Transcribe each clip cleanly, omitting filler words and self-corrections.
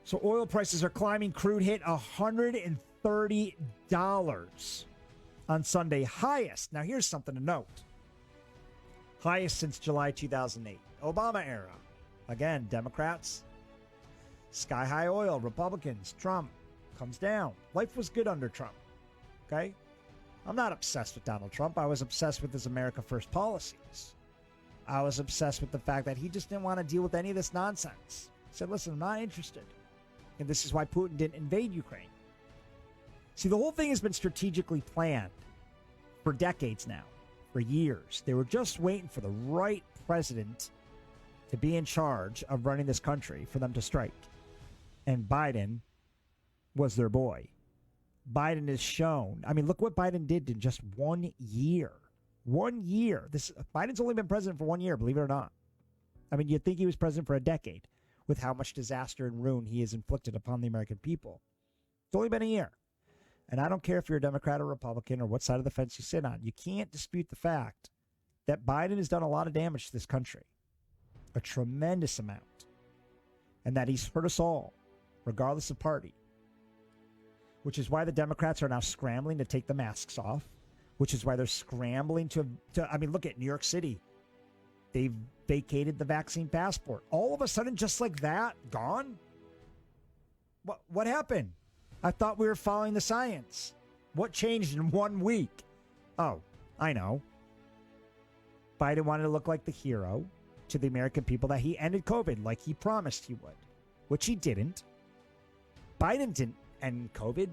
So oil prices are climbing. Crude hit $130 on Sunday. Highest. Now, here's something to note. Highest since July 2008. Obama era. Again, Democrats. Sky high oil. Republicans. Trump comes down. Life was good under Trump. Okay? I'm not obsessed with Donald Trump. I was obsessed with his America First policies. I was obsessed with the fact that he just didn't want to deal with any of this nonsense. He said, listen, I'm not interested. And this is why Putin didn't invade Ukraine. See, the whole thing has been strategically planned for decades now, for years. They were just waiting for the right president to be in charge of running this country for them to strike. And Biden was their boy. Biden has shown. I mean, look what Biden did in just 1 year. 1 year. Biden's only been president for 1 year, believe it or not. I mean, you'd think he was president for a decade with how much disaster and ruin he has inflicted upon the American people. It's only been a year. And I don't care if you're a Democrat or Republican or what side of the fence you sit on. You can't dispute the fact that Biden has done a lot of damage to this country. A tremendous amount. And that he's hurt us all, regardless of party. Which is why the Democrats are now scrambling to take the masks off. Which is why they're scrambling to I mean, look at New York City. They've vacated the vaccine passport. All of a sudden, just like that, gone? What happened? I thought we were following the science. What changed in 1 week? Oh, I know. Biden wanted to look like the hero to the American people that he ended COVID like he promised he would, which he didn't. Biden didn't end COVID.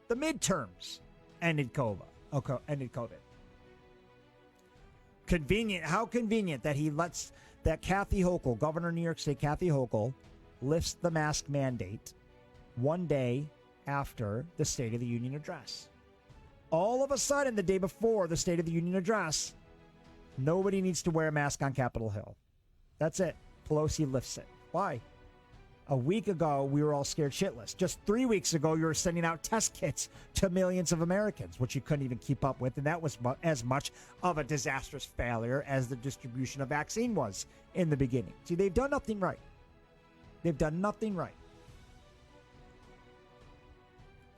The midterms ended COVID. Convenient. How convenient that he lets that Kathy Hochul, Governor of New York State, Kathy Hochul, lifts the mask mandate 1 day after the State of the Union address. All of a sudden, the day before the State of the Union address, nobody needs to wear a mask on Capitol Hill. That's it. Pelosi lifts it. Why? A week ago, we were all scared shitless. Just 3 weeks ago, you were sending out test kits to millions of Americans, which you couldn't even keep up with. And that was as much of a disastrous failure as the distribution of vaccine was in the beginning. See, they've done nothing right. They've done nothing right.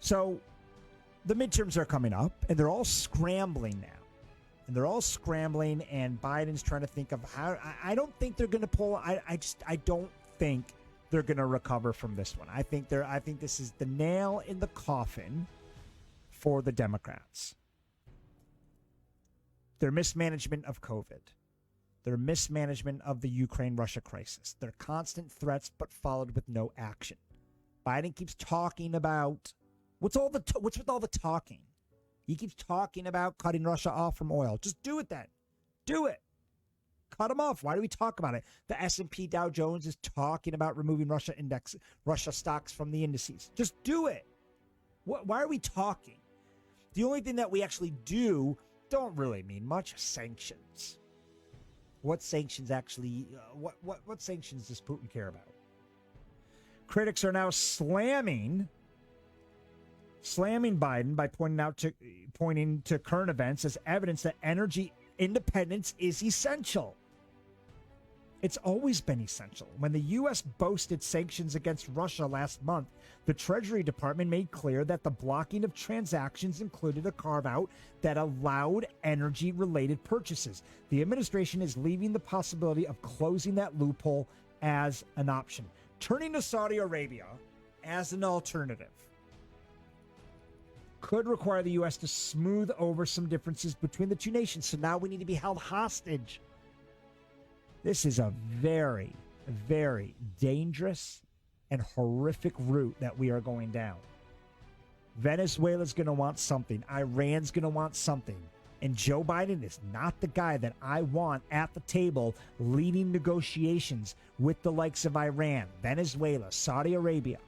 So the midterms are coming up, and they're all scrambling now. And they're all scrambling, and Biden's trying to think of how. I don't think they're going to pull. I don't think they're going to recover from this one. I think this is the nail in the coffin for the Democrats. Their mismanagement of COVID, their mismanagement of the Ukraine-Russia crisis, their constant threats but followed with no action. Biden keeps talking about what's with all the talking. He keeps talking about cutting Russia off from oil. Just do it then. Do it. Cut them off. Why do we talk about it? The S&P Dow Jones is talking about removing Russia stocks from the indices. Just do it. Why are we talking? The only thing that we actually do don't really mean much. Sanctions. What sanctions actually? What sanctions does Putin care about? Critics are now slamming Biden by pointing to current events as evidence that energy independence is essential. It's always been essential. When the U.S. boasted sanctions against Russia last month, the Treasury Department made clear that the blocking of transactions included a carve-out that allowed energy-related purchases. The administration is leaving the possibility of closing that loophole as an option, turning to Saudi Arabia as an alternative. Could require the U.S. to smooth over some differences between the two nations. So now we need to be held hostage. This is a very, very dangerous and horrific route that we are going down. Venezuela's going to want something. Iran's going to want something. And Joe Biden is not the guy that I want at the table leading negotiations with the likes of Iran, Venezuela, Saudi Arabia.